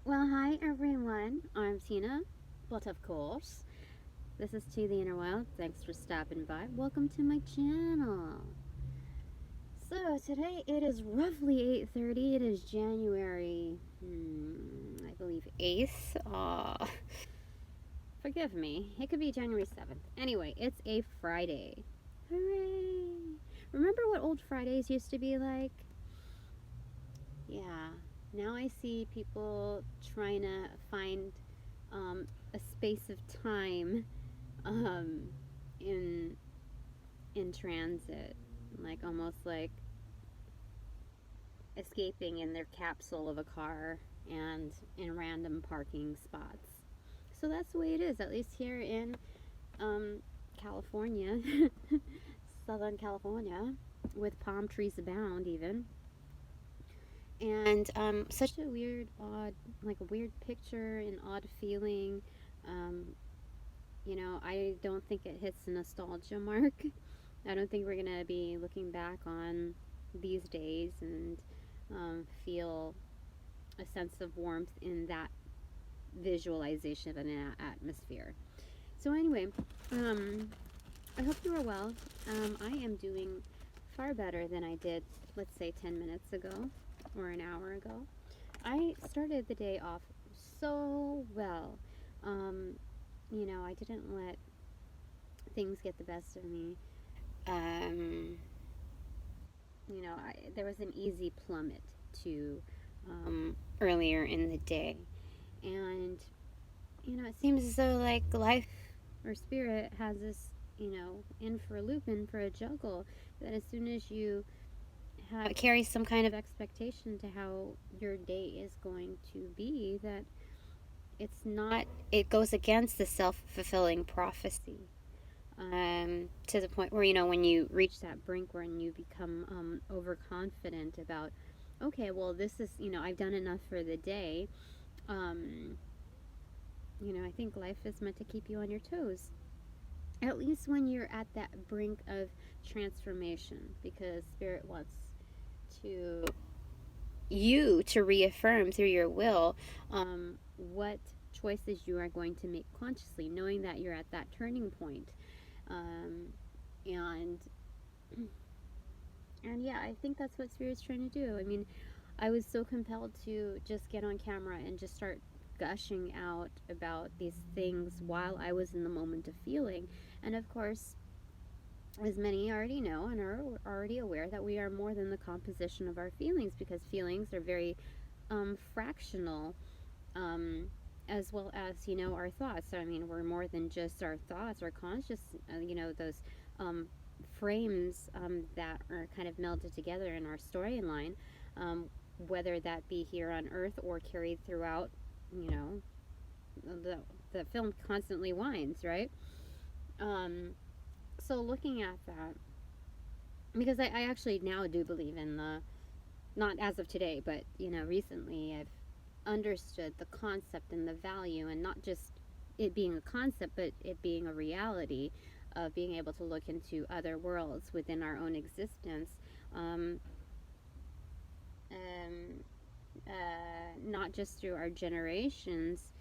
Well, hi everyone. I'm Tina, but of course, this is To the Inner Wild. Thanks for stopping by. Welcome to my channel. So today it is roughly 8:30. It is January, I believe 8th. Forgive me. It could be January 7th. Anyway, it's a Friday. Hooray! Remember what old Fridays used to be like? Yeah. Now I see people trying to find a space of time um, in transit, like almost like escaping in their capsule of a car and in random parking spots. So that's the way it is, at least here in um, California, Southern California, with palm trees abound, even. And such a weird, odd, like a weird picture, an odd feeling. Um, I don't think it hits the nostalgia mark. I don't think we're going to be looking back on these days and feel a sense of warmth in that visualization of an atmosphere. So, anyway, um, I hope you are well. I am doing far better than I did, let's say, 10 minutes ago or an hour ago. I started the day off so well. Um, I didn't let things get the best of me. Um, there was an easy plummet to earlier in the day. And, it seems as though like life or spirit has this, in for a loop, in for a juggle, that as soon as you carry some kind of expectation to how your day is going to be, that it goes against the self-fulfilling prophecy. To the point where, when you reach that brink where you become overconfident about, okay, well, this is, I've done enough for the day. Um, I think life is meant to keep you on your toes, at least when you're at that brink of transformation, because Spirit wants to to reaffirm through your will what choices you are going to make consciously, knowing that you're at that turning point. Um, and and yeah, I think that's what Spirit's trying to do. I mean, I was so compelled to just get on camera and just start gushing out about these things while I was in the moment of feeling. And of course, as many already know and are already aware, that we are more than the composition of our feelings, because feelings are very fractional, as well as, our thoughts. So, I mean, we're more than just our thoughts, our conscious, those frames that are kind of melded together in our storyline, whether that be here on Earth or carried throughout, you know, the, the film constantly winds, right? So looking at that, because I actually now do believe in the, not as of today, but, recently I've understood the concept and the value, and not just it being a concept, but it being a reality of being able to look into other worlds within our own existence. Um, um, Not just through our generations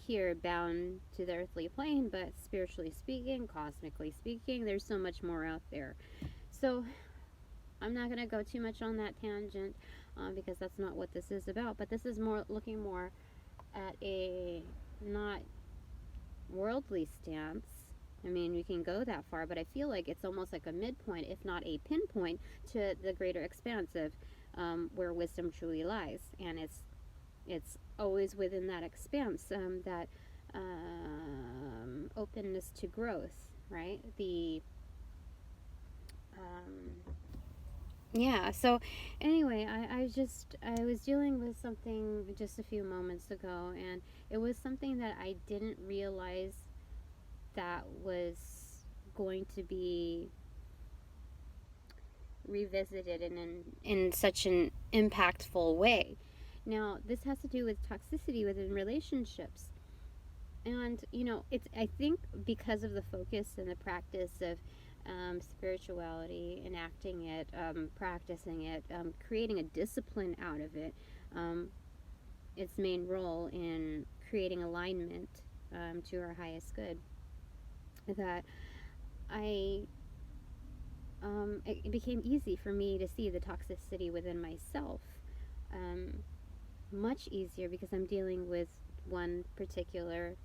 here bound to the earthly plane, but spiritually speaking, cosmically speaking, there's so much more out there. So I'm not going to go too much on that tangent, because that's not what this is about. But this is more looking more at a not worldly stance. I mean, we can go that far, but I feel like it's almost like a midpoint, if not a pinpoint, to the greater expanse of where wisdom truly lies. And it's always within that expanse, that openness to growth, right? Um, yeah, so anyway, I was dealing with something just a few moments ago, and it was something that I didn't realize that was going to be revisited in such an impactful way. Now, this has to do with toxicity within relationships. And, it's, I think, because of the focus and the practice of spirituality, enacting it, practicing it, creating a discipline out of it, its main role in creating alignment to our highest good. That I it became easy for me to see the toxicity within myself, much easier, because I'm dealing with one particular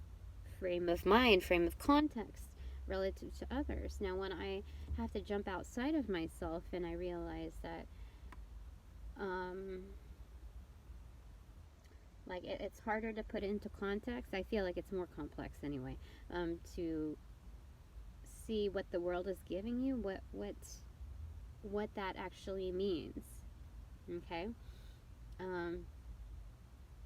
frame of mind, frame of context relative to others. Now, when I have to jump outside of myself and I realize that, like, it's harder to put into context. I feel like it's more complex anyway, to see what the world is giving you, what that actually means. Okay?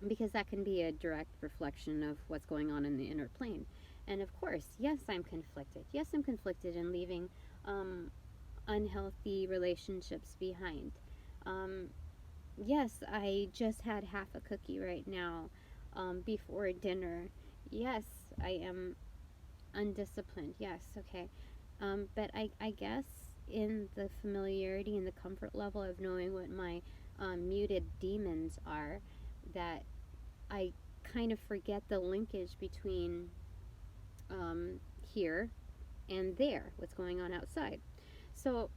Because that can be a direct reflection of what's going on in the inner plane. And of course, yes, I'm conflicted. Yes, I'm conflicted in leaving unhealthy relationships behind. Yes, I just had half a cookie right now before dinner. Yes, I am undisciplined. Yes, okay. But I guess in the familiarity and the comfort level of knowing what my muted demons are, that I kind of forget the linkage between here and there, what's going on outside. So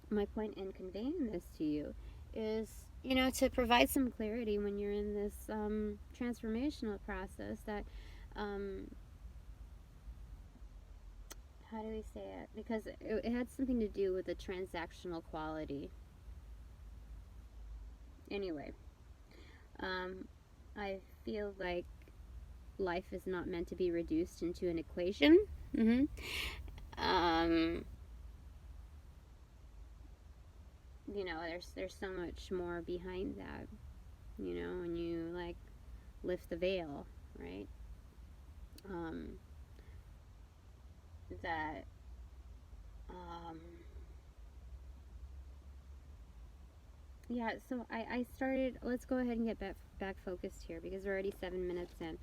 my point in conveying this to you is, to provide some clarity when you're in this transformational process, that how do we say it? Because it had something to do with the transactional quality. Anyway, I feel like life is not meant to be reduced into an equation. There's so much more behind that. When you like lift the veil, right? That yeah, so I started, let's go ahead and get back focused here, because we're already 7 minutes in.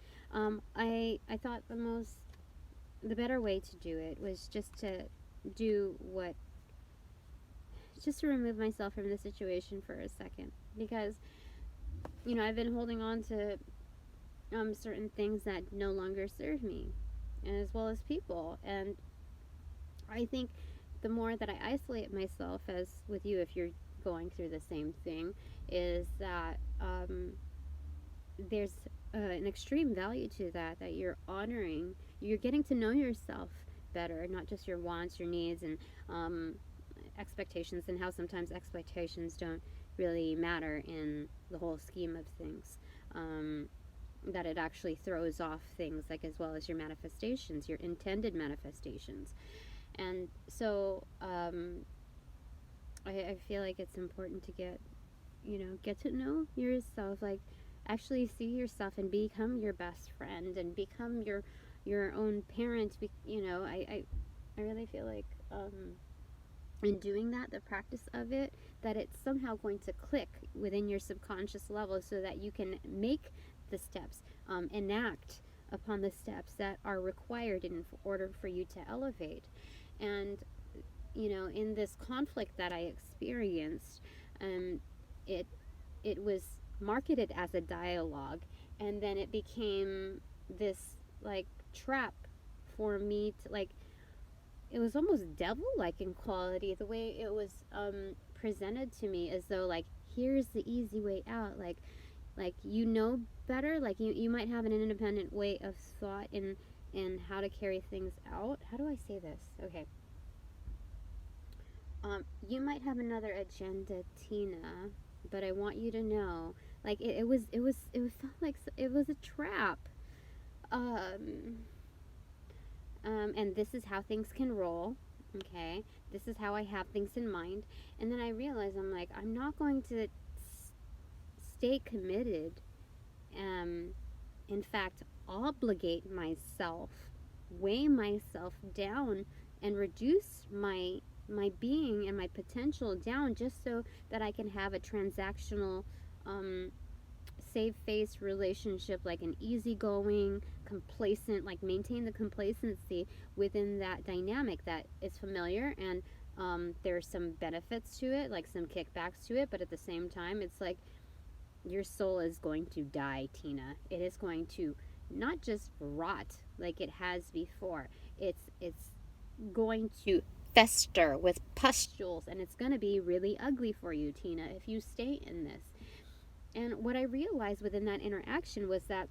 I thought the better way to do it was just to remove myself from the situation for a second, because I've been holding on to certain things that no longer serve me, as well as people. And I think the more that I isolate myself, as with you, if you're going through the same thing, is that there's an extreme value to that you're honoring. You're getting to know yourself better, not just your wants, your needs, and expectations, and how sometimes expectations don't really matter in the whole scheme of things. That it actually throws off things, like, as well as your manifestations, your intended manifestations. And so I feel like it's important to get to know yourself, like actually see yourself and become your best friend and become your own parent. I really feel like in doing that, the practice of it, that it's somehow going to click within your subconscious level, so that you can make the steps, enact upon the steps that are required in order for you to elevate. And in this conflict that I experienced, it was marketed as a dialogue, and then it became this like trap for me to, like, it was almost devil-like in quality, the way it was presented to me, as though, like, here's the easy way out, like better, like you might have an independent way of thought in how to carry things out. How do I say this? Okay. You might have another agenda, Tina, but I want you to know, like, it felt like it was a trap. And this is how things can roll. Okay, this is how I have things in mind. And then I realize, I'm like, I'm not going to stay committed. In fact, obligate myself, weigh myself down, and reduce my being and my potential down, just so that I can have a transactional, save face relationship, like an easygoing, complacent, like maintain the complacency within that dynamic that is familiar, and there's some benefits to it, like some kickbacks to it, but at the same time, it's like, your soul is going to die, Tina. It is going to not just rot like it has before. It's going to fester with pustules, and it's going to be really ugly for you, Tina, if you stay in this. And what I realized within that interaction was that,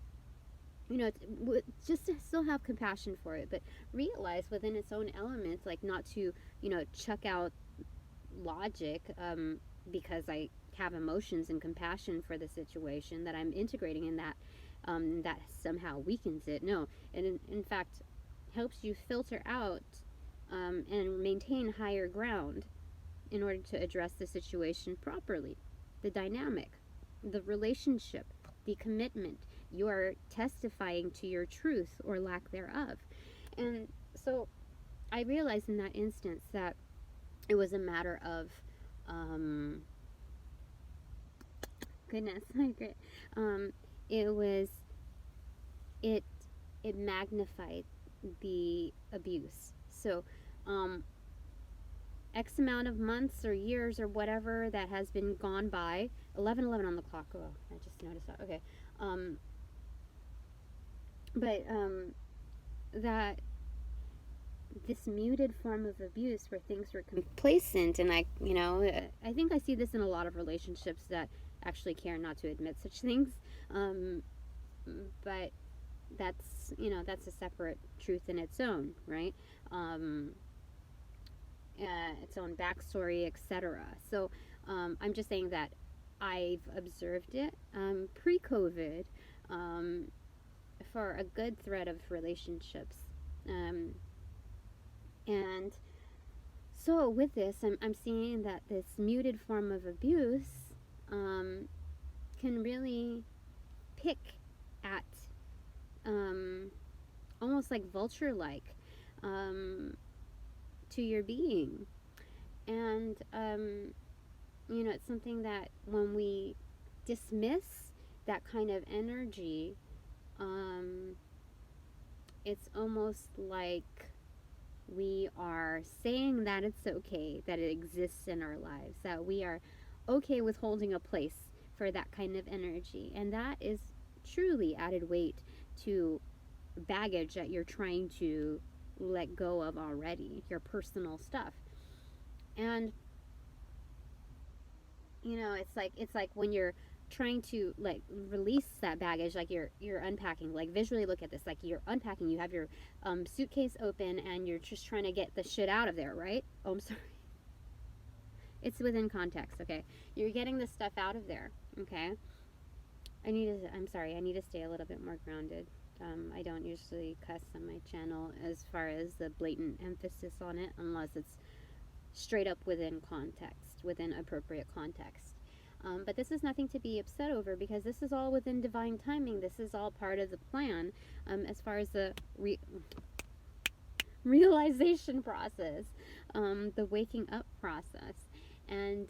just to still have compassion for it, but realize within its own elements, like not to, chuck out logic, because I have emotions and compassion for the situation that I'm integrating in that, that somehow weakens it. No, and in fact helps you filter out, and maintain higher ground in order to address the situation properly, the dynamic, the relationship, the commitment. You are testifying to your truth or lack thereof. And so I realized in that instance that it was a matter of, goodness, it was, it magnified the abuse. So, X amount of months or years or whatever that has been gone by, 11:11 on the clock. Oh, I just noticed that. Okay. That this muted form of abuse where things were complacent, and I think I see this in a lot of relationships that actually care not to admit such things. But that's a separate truth in its own, right? Its own backstory, etc. So I'm just saying that I've observed it pre-COVID, for a good thread of relationships, and so with this, I'm seeing that this muted form of abuse can really pick at, almost like vulture-like, to your being. And it's something that when we dismiss that kind of energy, it's almost like we are saying that it's okay, that it exists in our lives, that we are okay with holding a place for that kind of energy. And that is truly added weight to baggage that you're trying to let go of already, your personal stuff. And it's like when you're trying to like release that baggage, like you're unpacking, like visually look at this, like you're unpacking, you have your suitcase open and you're just trying to get the shit out of there, right? Oh, I'm sorry. It's within context, okay? You're getting the stuff out of there, okay? I'm sorry, I need to stay a little bit more grounded. I don't usually cuss on my channel as far as the blatant emphasis on it, unless it's straight up within context, within appropriate context. But this is nothing to be upset over, because this is all within divine timing. This is all part of the plan, as far as the realization process, the waking up process. And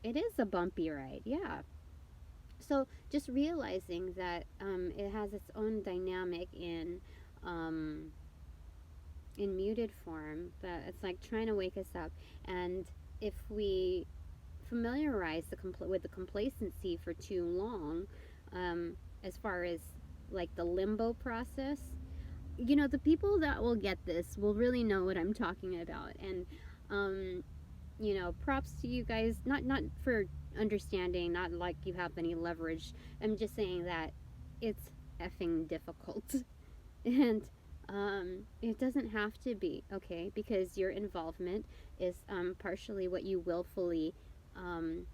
it is a bumpy ride, yeah. So just realizing that it has its own dynamic in muted form, that it's like trying to wake us up. And if we familiarize with the complacency for too long, as far as like the limbo process, the people that will get this will really know what I'm talking about. And props to you guys, not for understanding, not like you have any leverage. I'm just saying that it's effing difficult. And it doesn't have to be, okay? Because your involvement is partially what you willfully and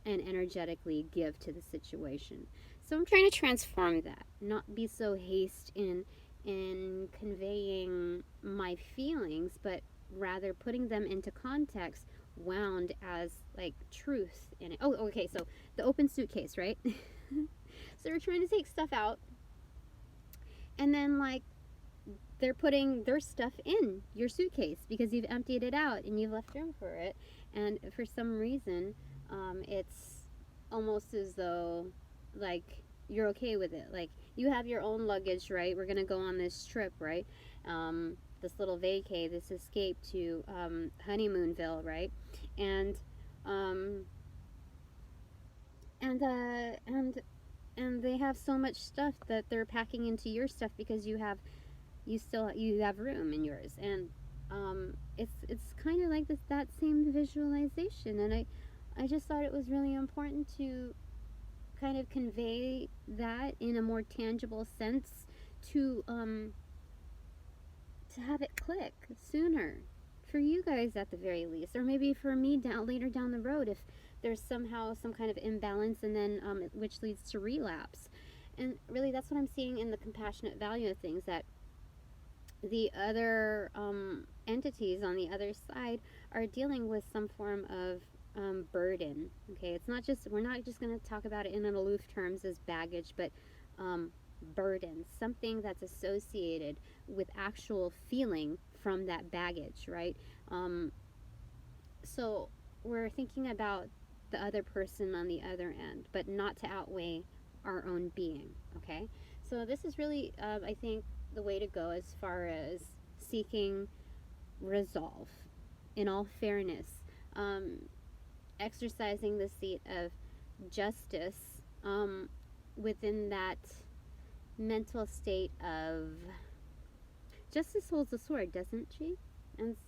energetically give to the situation. So I'm trying to transform that, not be so hasty in conveying my feelings, but rather putting them into context, wound as like truth in it. Oh, okay, so the open suitcase, right? So we're trying to take stuff out, and then like they're putting their stuff in your suitcase because you've emptied it out and you've left room for it. And for some reason, it's almost as though like you're okay with it. Like you have your own luggage, right? We're gonna go on this trip, right? This little vacay, this escape to Honeymoonville, right? And and they have so much stuff that they're packing into your stuff because you have room in yours. And it's kind of like that same visualization. And I just thought it was really important to kind of convey that in a more tangible sense, to have it click sooner for you guys at the very least, or maybe for me later down the road, if there's somehow some kind of imbalance, and then which leads to relapse. And really, that's what I'm seeing in the compassionate value of things, that the other entities on the other side are dealing with some form of burden. Okay, it's not just, we're not just going to talk about it in an aloof terms as baggage, but burden, something that's associated with actual feeling from that baggage, right? So we're thinking about the other person on the other end, but not to outweigh our own being. Okay, so this is really, I think, the way to go as far as seeking resolve in all fairness, exercising the seat of justice within that mental state of justice holds a sword, doesn't she?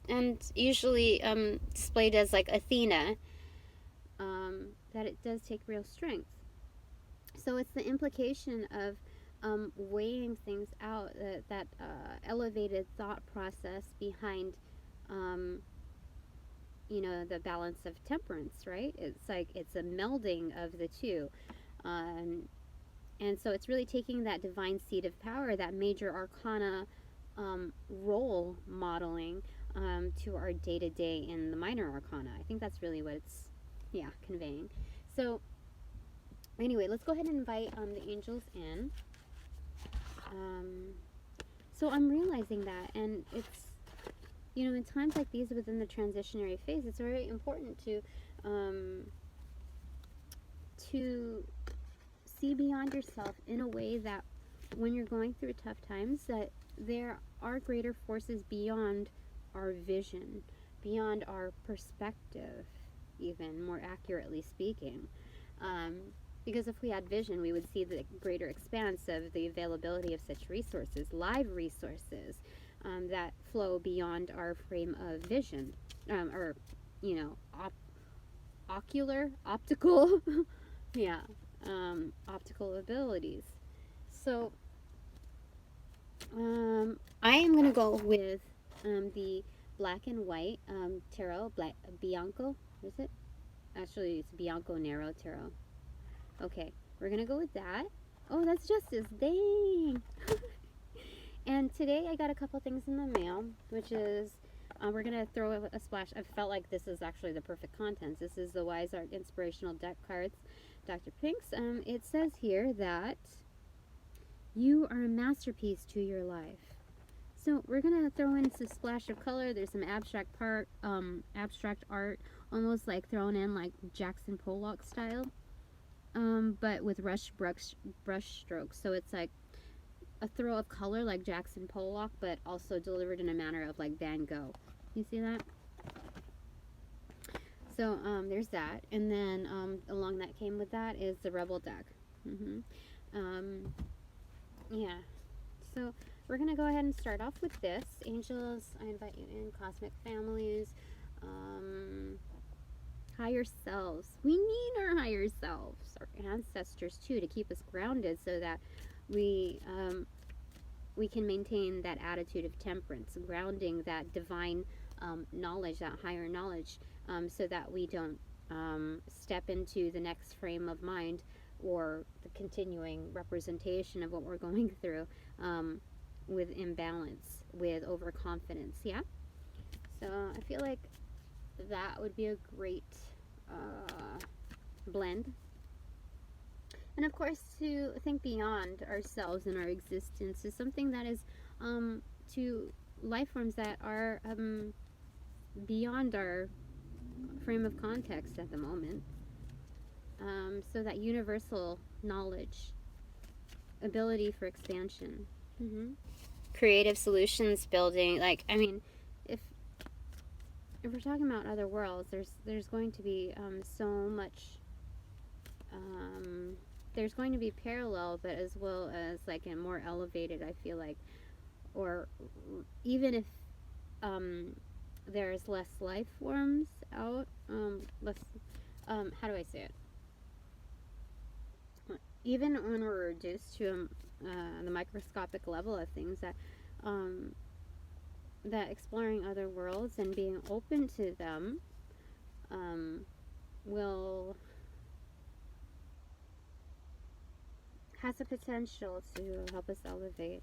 And usually displayed as like Athena, that it does take real strength. So it's the implication of weighing things out, that elevated thought process behind, the balance of temperance, right? It's like it's a melding of the two. And so it's really taking that divine seat of power, that major arcana role modeling to our day-to-day in the minor arcana. I think that's really what it's, conveying. So anyway, let's go ahead and invite the angels in. So I'm realizing that, and it's, in times like these within the transitionary phase, it's very important to see beyond yourself in a way that when you're going through tough times, that there are greater forces beyond our vision, beyond our perspective, even more accurately speaking. Because if we had vision, we would see the greater expanse of the availability of such resources, live resources, that flow beyond our frame of vision, or, optical, optical abilities. So, I am going to go with the black and white tarot, Bianco, is it? Actually, it's Bianco Nero tarot. Okay, we're going to go with that. Oh, that's justice. Dang! And today I got a couple things in the mail, which is, we're going to throw a splash. I felt like this is actually the perfect contents. This is the Wise Art Inspirational Deck Cards, Dr. Pink's. It says here that you are a masterpiece to your life. So we're going to throw in a splash of color. There's some abstract art, almost like thrown in like Jackson Pollock style, but with brush strokes. So it's like a throw of color like Jackson Pollock, but also delivered in a manner of like Van Gogh. You see that? So there's that. And then along that came with that is the Rebel deck. Yeah. So we're going to go ahead and start off with this. Angels, I invite you in. Cosmic families. Higher selves. We need our higher selves, our ancestors too, to keep us grounded so that we can maintain that attitude of temperance, grounding that divine knowledge, that higher knowledge, so that we don't step into the next frame of mind or the continuing representation of what we're going through with imbalance, with overconfidence. Yeah. So I feel like that would be a great blend. And of course, to think beyond ourselves and our existence is something that is to life forms that are beyond our frame of context at the moment. So that universal knowledge, ability for expansion, creative solutions building. Like, I mean, if we're talking about other worlds, there's going to be so much there's going to be parallel, but as well as like a more elevated, I feel like, or even if there's less life forms out, less, how do I say it? Even when we're reduced to the microscopic level of things, that exploring other worlds and being open to them will has the potential to help us elevate,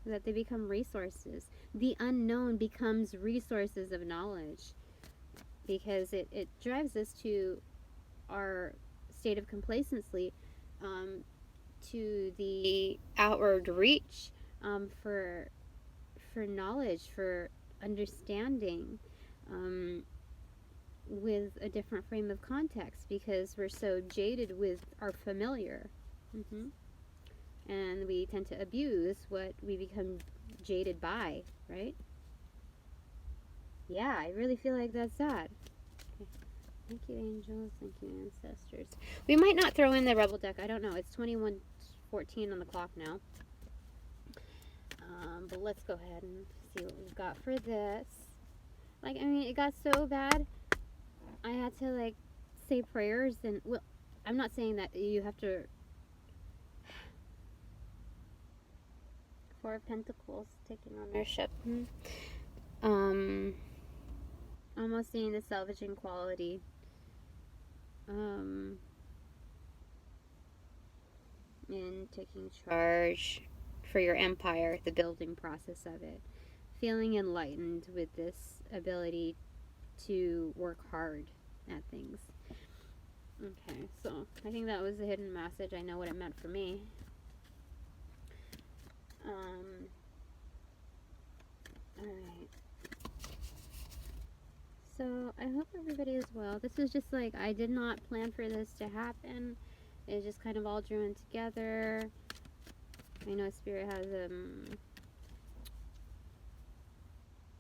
that they become resources. The unknown becomes resources of knowledge, because it drives us to our state of complacency, to the outward reach, for knowledge, for understanding, with a different frame of context, because we're so jaded with our familiar. And we tend to abuse what we become jaded by, right? Yeah, I really feel like that's that. Okay. Thank you, angels. Thank you, ancestors. We might not throw in the rebel deck. I don't know. It's 21:14 on the clock now. But let's go ahead and see what we've got for this. Like, I mean, it got so bad, I had to, like, say prayers. And, well, I'm not saying that you have to... Four of Pentacles, taking ownership. Almost seeing the salvaging quality. In taking charge for your empire, the building process of it. Feeling enlightened with this ability to work hard at things. Okay, so I think that was a hidden message. I know what it meant for me. Alright. So, I hope everybody is well. This was just like, I did not plan for this to happen. It just kind of all drew in together. I know Spirit has,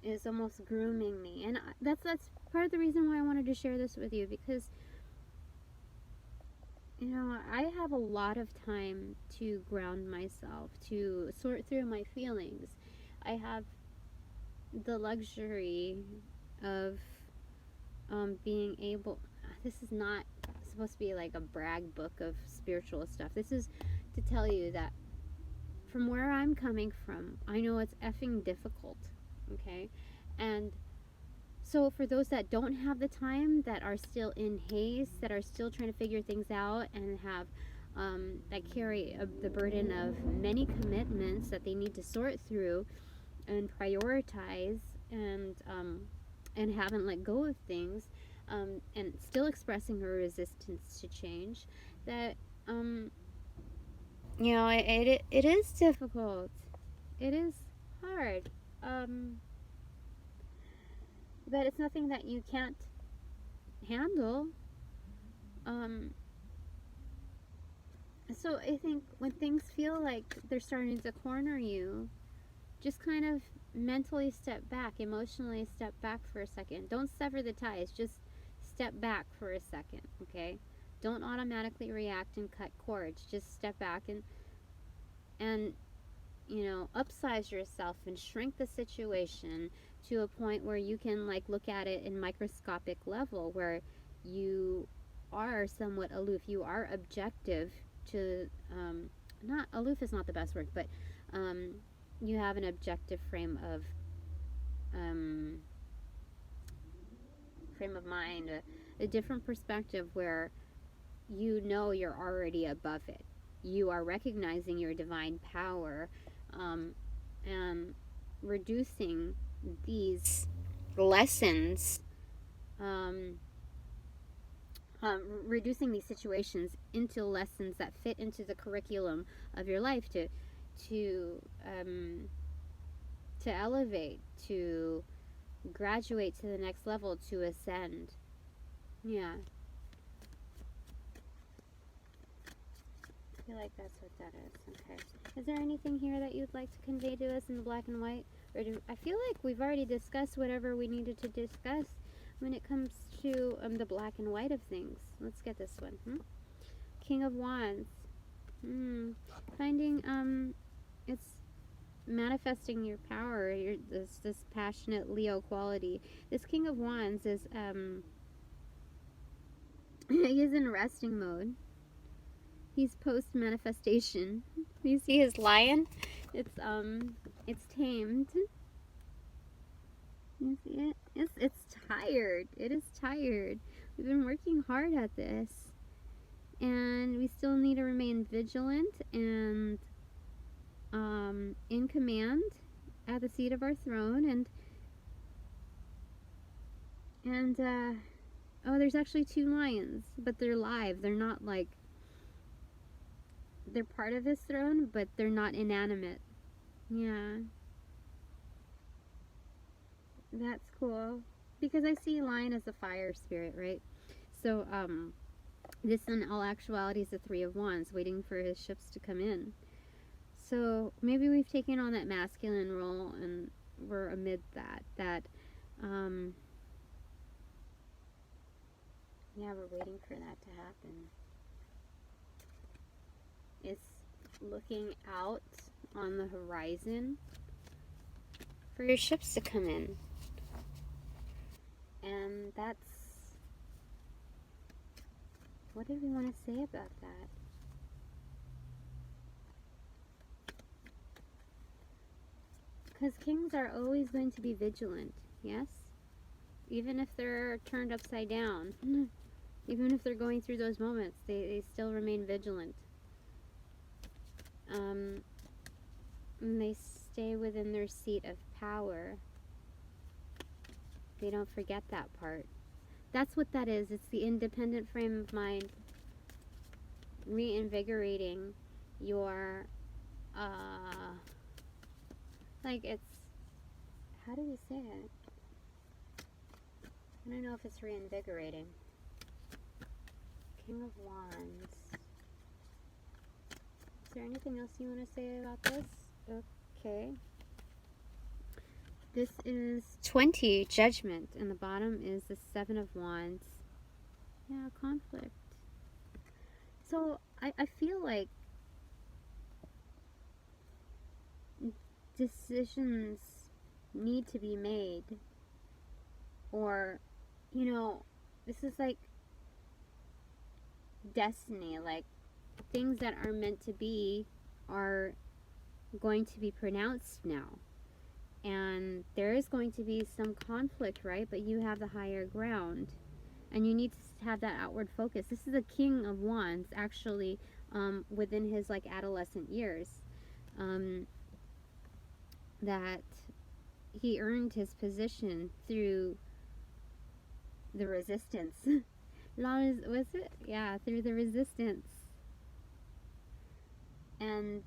is almost grooming me. And that's part of the reason why I wanted to share this with you. Because, you know, I have a lot of time to ground myself, to sort through my feelings. I have the luxury of being able... This is not supposed to be like a brag book of spiritual stuff. This is to tell you that from where I'm coming from, I know it's effing difficult, okay? And so for those that don't have the time, that are still in haste, that are still trying to figure things out, and have that carry the burden of many commitments that they need to sort through and prioritize, and haven't let go of things, and still expressing a resistance to change, that you know, it is difficult. It is hard. But it's nothing that you can't handle. So I think when things feel like they're starting to corner you, just kind of mentally step back, emotionally step back for a second. Don't sever the ties, just step back for a second, okay? Don't automatically react and cut cords. Just step back and you know, upsize yourself and shrink the situation to a point where you can, like, look at it in microscopic level, where you are somewhat aloof. You are objective to, not aloof is not the best word, but you have an objective frame of mind, a different perspective, where you know you're already above it. You are recognizing your divine power, and reducing these lessons, reducing these situations into lessons that fit into the curriculum of your life, to elevate, to graduate to the next level, to ascend. Yeah. I feel like that's what that is. Okay. Is there anything here that you'd like to convey to us in the black and white? Or I feel like we've already discussed whatever we needed to discuss when it comes to the black and white of things. Let's get this one. King of Wands. Finding, it's manifesting your power, this passionate Leo quality. This King of Wands is, he's in resting mode. He's post-manifestation. You see his lion? It's tamed. You see it? It's tired. It is tired. We've been working hard at this. And we still need to remain vigilant and in command at the seat of our throne. And oh, there's actually 2 lions, but they're live. They're not like, they're part of his throne, but they're not inanimate. Yeah. That's cool. Because I see lion as a fire spirit, right? So, this in all actuality is the 3 of Wands, waiting for his ships to come in. So maybe we've taken on that masculine role and we're amid that. Yeah, we're waiting for that to happen. It's looking out on the horizon for your ships to come in. And that's... what did we want to say about that? Because kings are always going to be vigilant, yes? Even if they're turned upside down. Even if they're going through those moments, they still remain vigilant. And they stay within their seat of power. They don't forget that part. That's what that is. It's the independent frame of mind reinvigorating your, like it's, how do we say it? I don't know if it's reinvigorating. King of Wands. Is there anything else you want to say about this? Okay. This is 20, Judgment, and the bottom is the 7 of Wands. Yeah, conflict. So, I feel like decisions need to be made. Or, you know, this is like destiny. Like, things that are meant to be are going to be pronounced now. And there is going to be some conflict, right? But you have the higher ground. And you need to have that outward focus. This is a King of Wands, actually, within his, like, adolescent years. That he earned his position through the resistance. Was it? Yeah, through the resistance. And,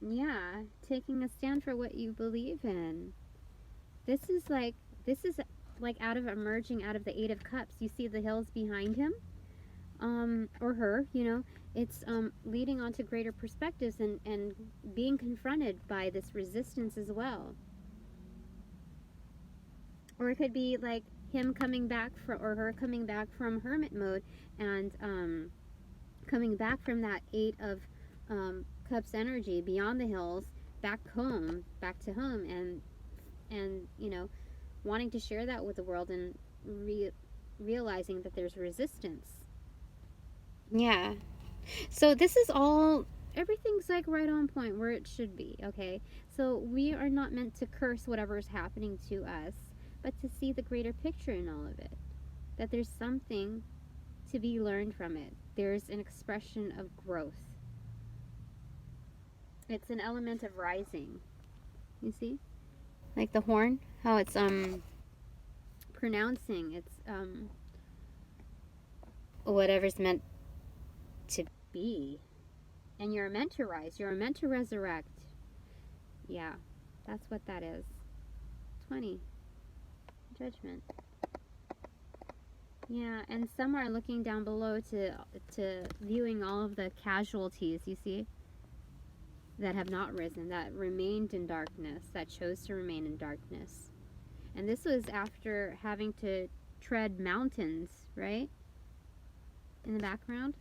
yeah, taking a stand for what you believe in. This is like out of emerging out of the 8 of Cups. You see the hills behind him, or her, you know. It's leading on to greater perspectives and being confronted by this resistance as well. Or it could be like him coming back from, or her coming back from hermit mode and coming back from that 8 of Cups energy beyond the hills, back home, back to home, and you know, wanting to share that with the world and realizing that there's resistance. Yeah. So this is all, everything's like right on point where it should be, okay? So we are not meant to curse whatever's happening to us, but to see the greater picture in all of it. That there's something to be learned from it. There's an expression of growth. It's an element of rising. You see? Like the horn, how it's pronouncing, it's whatever's meant to be. And you're meant to rise, you're meant to resurrect. Yeah, that's what that is. 20. Judgment. Yeah, and some are looking down below to viewing all of the casualties, you see, that have not risen, that remained in darkness, that chose to remain in darkness. And this was after having to tread mountains, right? in the background?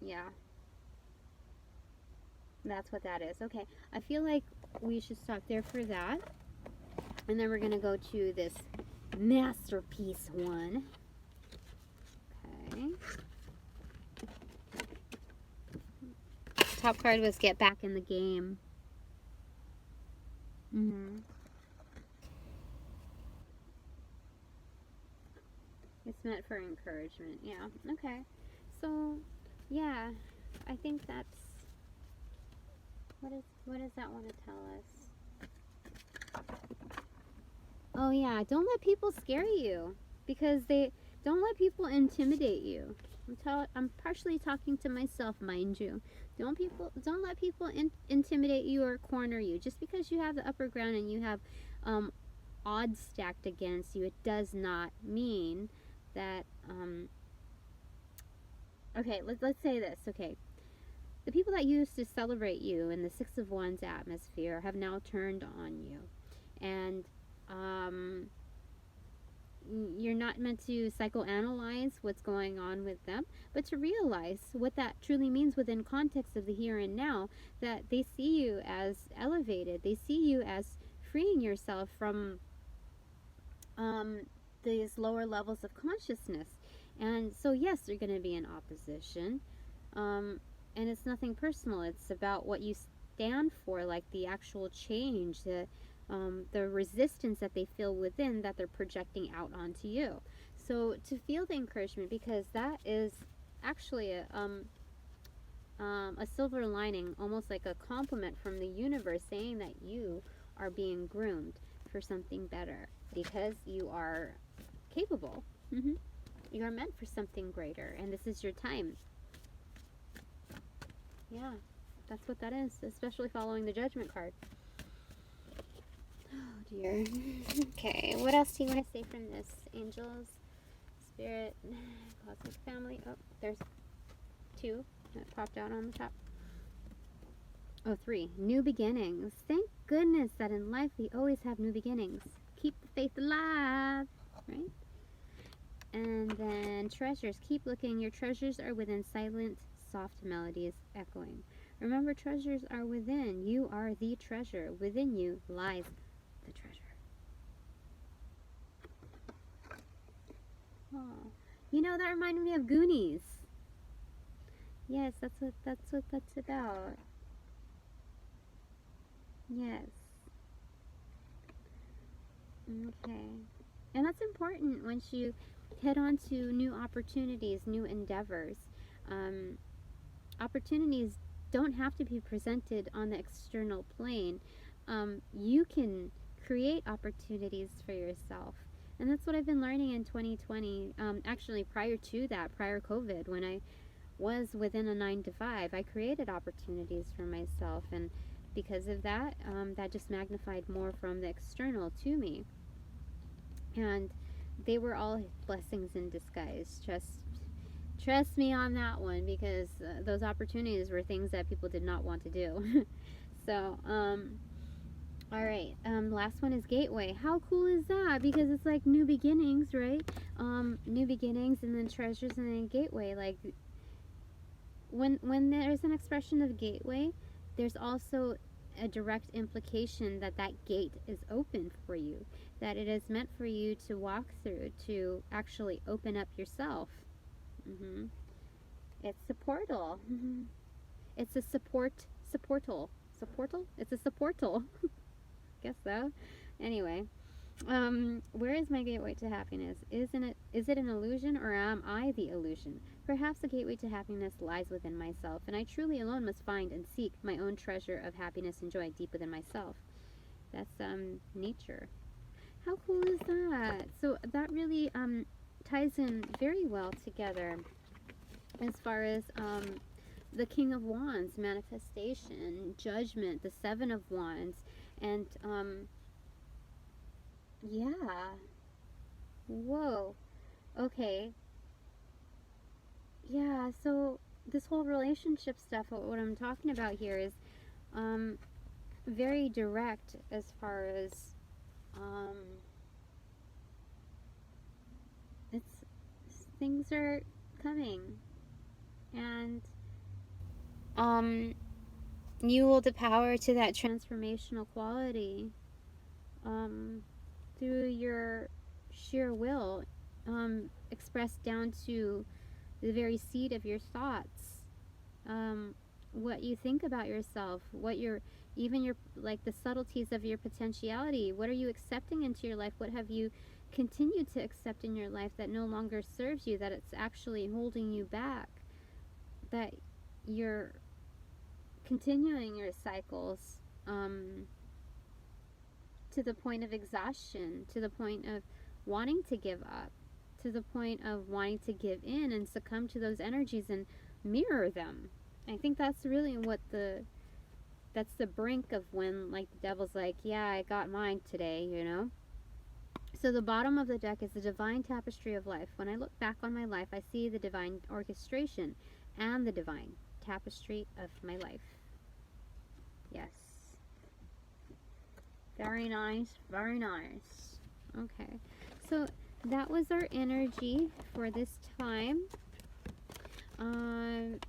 Yeah, that's what that is. Okay, I feel like we should stop there for that. And then we're going to go to this masterpiece one. Okay. Top card was get back in the game. It's meant for encouragement. Yeah. Okay. So, yeah, I think that's what does that want to tell us? Oh yeah, don't let people scare you, because they don't let people intimidate you. I'm partially talking to myself, mind you. Don't let people intimidate you or corner you. Just because you have the upper ground and you have odds stacked against you, it does not mean that okay, let's say this. Okay, the people that used to celebrate you in the Six of Wands atmosphere have now turned on you, and you're not meant to psychoanalyze what's going on with them, but to realize what that truly means within context of the here and now, that they see you as elevated. They see you as freeing yourself from these lower levels of consciousness. And so, yes, they're going to be in opposition. And it's nothing personal. It's about what you stand for, like the actual change, the resistance that they feel within that they're projecting out onto you. So to feel the encouragement, because that is actually a silver lining, almost like a compliment from the universe, saying that you are being groomed for something better, because you are capable. You are meant for something greater, and this is your time. Yeah, that's what that is, especially following the Judgment card. Oh dear. Okay, what else do you want to say from this? Angels, Spirit, Cosmic Family. Oh, there's 2 that popped out on the top. Oh, 3. New beginnings. Thank goodness that in life we always have new beginnings. Keep the faith alive, right? And then treasures. Keep looking. Your treasures are within silent, soft melodies echoing. Remember, treasures are within. You are the treasure. Within you lies the treasure. Oh, you know, that reminded me of Goonies. Yes, that's what that's about. Yes. Okay. And that's important once you head on to new opportunities, new endeavors. Opportunities don't have to be presented on the external plane. You can create opportunities for yourself. And that's what I've been learning in 2020. Actually, prior to that, prior COVID, when I was within a 9 to 5, I created opportunities for myself. And because of that, that just magnified more from the external to me. And they were all blessings in disguise. Trust me on that one, because those opportunities were things that people did not want to do. So, all right. Last one is gateway. How cool is that? Because it's like new beginnings, right? New beginnings, and then treasures, and then gateway. Like when there's an expression of gateway, there's also a direct implication that that gate is open for you, that it is meant for you to walk through, to actually open up yourself. It's a portal. It's a supportal. Supportal? It's a supportal. Guess so. Anyway, where is my gateway to happiness? Is it an illusion, or am I the illusion? Perhaps the gateway to happiness lies within myself, and I truly alone must find and seek my own treasure of happiness and joy deep within myself. That's nature. How cool is that? So that really ties in very well together as far as the King of Wands, manifestation, judgment, the Seven of Wands, and yeah. Whoa. Okay. Yeah, so this whole relationship stuff, what I'm talking about here is very direct as far as things are coming, and you hold the power to that transformational quality through your sheer will, expressed down to the very seed of your thoughts, what you think about yourself, what your, even your, like the subtleties of your potentiality. What are you accepting into your life? What have you continued to accept in your life that no longer serves you, that it's actually holding you back, that you're continuing your cycles to the point of exhaustion, to the point of wanting to give up, to the point of wanting to give in and succumb to those energies and mirror them. I think that's really what that's the brink of when, like, the devil's like, yeah, I got mine today, you know? So the bottom of the deck is the divine tapestry of life. When I look back on my life, I see the divine orchestration and the divine tapestry of my life. Yes. Very nice, very nice. Okay, so that was our energy for this time.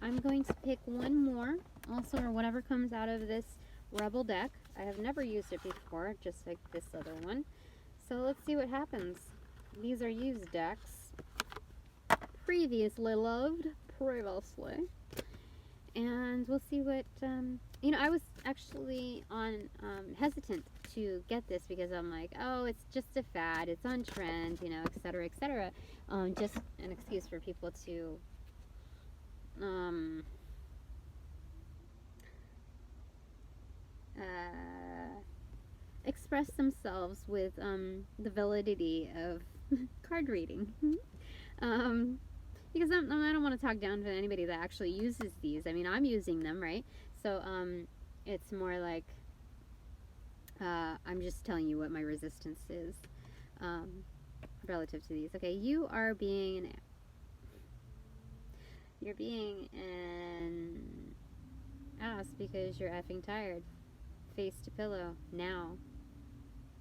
I'm going to pick one more, also, or whatever comes out of this Rebel deck. I have never used it before, just like this other one. So let's see what happens. These are used decks, previously loved, previously. And we'll see what, you know, I was actually hesitant to get this because I'm like, oh, it's just a fad, it's on trend, you know, etc., etc. Just an excuse for people to express themselves with the validity of card reading. Because I don't want to talk down to anybody that actually uses these. I mean, I'm using them, right? So it's more like I'm just telling you what my resistance is relative to these. Okay, you are being an ass because you're effing tired. Face to pillow now.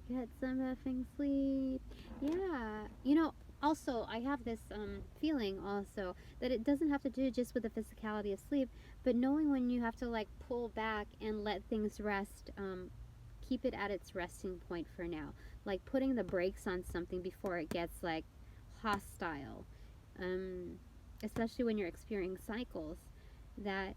Get some effing sleep. Yeah, you know. Also, I have this feeling also that it doesn't have to do just with the physicality of sleep, but knowing when you have to, like, pull back and let things rest, keep it at its resting point for now, like putting the brakes on something before it gets, like, hostile, especially when you're experiencing cycles, that